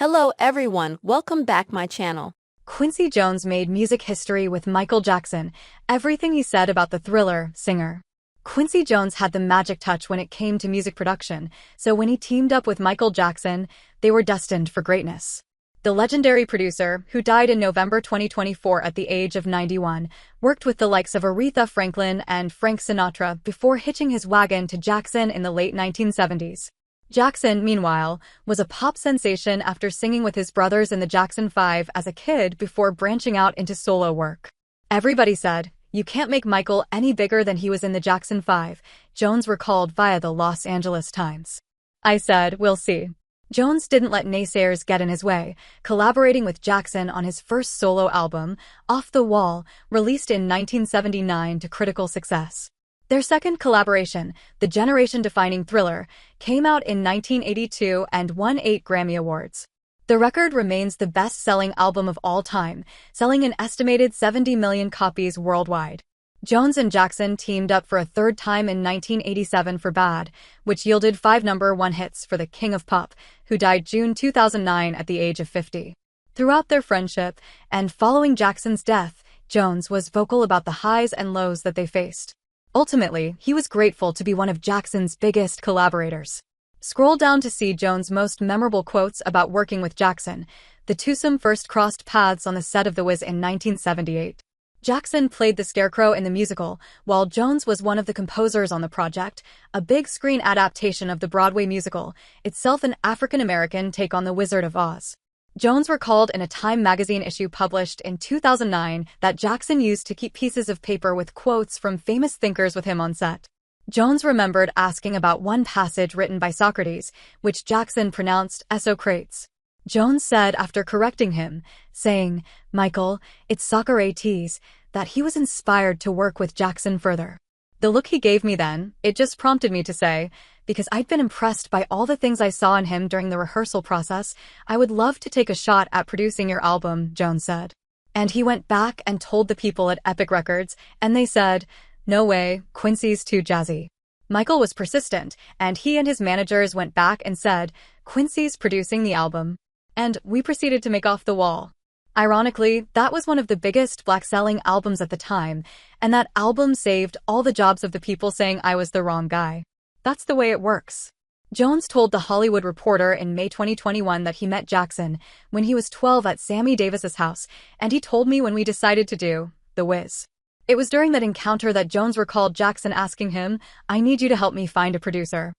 Hello everyone, welcome back my channel. Quincy Jones made music history with Michael Jackson, everything he said about the Thriller singer. Quincy Jones had the magic touch when it came to music production, so when he teamed up with Michael Jackson, they were destined for greatness. The legendary producer, who died in November 2024 at the age of 91, worked with the likes of Aretha Franklin and Frank Sinatra before hitching his wagon to Jackson in the late 1970s. Jackson, meanwhile, was a pop sensation after singing with his brothers in the Jackson 5 as a kid before branching out into solo work. Everybody said, "You can't make Michael any bigger than he was in the Jackson 5, Jones recalled via the Los Angeles Times. I said, "We'll see." Jones didn't let naysayers get in his way, collaborating with Jackson on his first solo album, Off the Wall, released in 1979 to critical success. Their second collaboration, the generation-defining Thriller, came out in 1982 and won 8 Grammy Awards. The record remains the best-selling album of all time, selling an estimated 70 million copies worldwide. Jones and Jackson teamed up for a third time in 1987 for Bad, which yielded 5 #1 hits for the King of Pop, who died June 2009 at the age of 50. Throughout their friendship, and following Jackson's death, Jones was vocal about the highs and lows that they faced. Ultimately, he was grateful to be one of Jackson's biggest collaborators. Scroll down to see Jones' most memorable quotes about working with Jackson. The twosome first crossed paths on the set of The Wiz in 1978. Jackson played the Scarecrow in the musical, while Jones was one of the composers on the project, a big screen adaptation of the Broadway musical, itself an African-American take on The Wizard of Oz. Jones recalled in a Time magazine issue published in 2009 that Jackson used to keep pieces of paper with quotes from famous thinkers with him on set. Jones remembered asking about one passage written by Socrates, which Jackson pronounced Socrates. Jones said after correcting him, saying, "Michael, it's Socrates," that he was inspired to work with Jackson further. The look he gave me then, it just prompted me to say, because I'd been impressed by all the things I saw in him during the rehearsal process, I would love to take a shot at producing your album, Jones said. And he went back and told the people at Epic Records, and they said, "No way, Quincy's too jazzy." Michael was persistent, and he and his managers went back and said, "Quincy's producing the album." And we proceeded to make Off the Wall. Ironically, that was one of the biggest black-selling albums at the time, and that album saved all the jobs of the people saying I was the wrong guy. That's the way it works. Jones told The Hollywood Reporter in May 2021 that he met Jackson when he was 12 at Sammy Davis's house, and he told me when we decided to do The Wiz. It was during that encounter that Jones recalled Jackson asking him, "I need you to help me find a producer.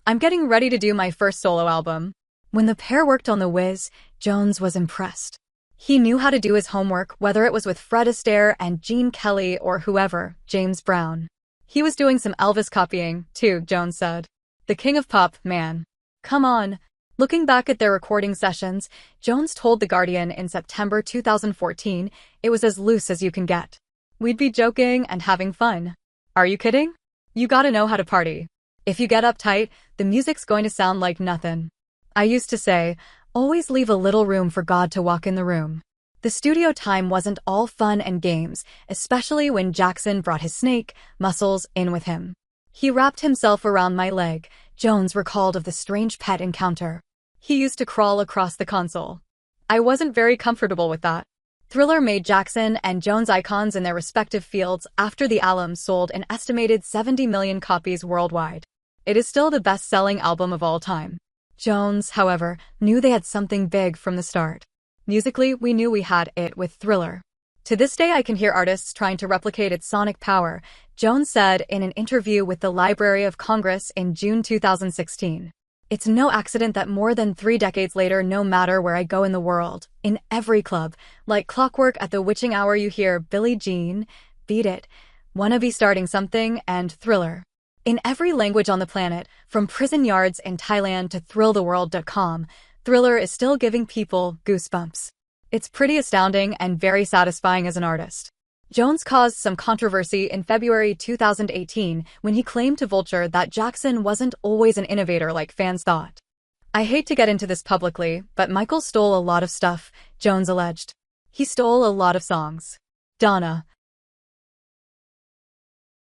I'm getting ready to do my first solo album." When the pair worked on The Wiz, Jones was impressed. He knew how to do his homework, whether it was with Fred Astaire and Gene Kelly or whoever, James Brown. He was doing some Elvis copying, too, Jones said. The King of Pop, man. Come on. Looking back at their recording sessions, Jones told The Guardian in September 2014, "It was as loose as you can get. We'd be joking and having fun. Are you kidding? You gotta know how to party. If you get uptight, the music's going to sound like nothing. I used to say, always leave a little room for God to walk in the room." The studio time wasn't all fun and games, especially when Jackson brought his snake, Muscles, in with him. "He wrapped himself around my leg," Jones recalled of the strange pet encounter. "He used to crawl across the console. I wasn't very comfortable with that." Thriller made Jackson and Jones icons in their respective fields after the album sold an estimated 70 million copies worldwide. It is still the best-selling album of all time. Jones, however, knew they had something big from the start. Musically, we knew we had it with Thriller. "To this day I can hear artists trying to replicate its sonic power," Jones said in an interview with the Library of Congress in June 2016. "It's no accident that more than 3 decades later, no matter where I go in the world, in every club, like clockwork at the witching hour you hear Billie Jean, Beat It, Wanna Be Starting Something, and Thriller. In every language on the planet, from prison yards in Thailand to thrilltheworld.com, Thriller is still giving people goosebumps. It's pretty astounding and very satisfying as an artist." Jones caused some controversy in February 2018 when he claimed to Vulture that Jackson wasn't always an innovator like fans thought. "I hate to get into this publicly, but Michael stole a lot of stuff," Jones alleged. "He stole a lot of songs. Donna,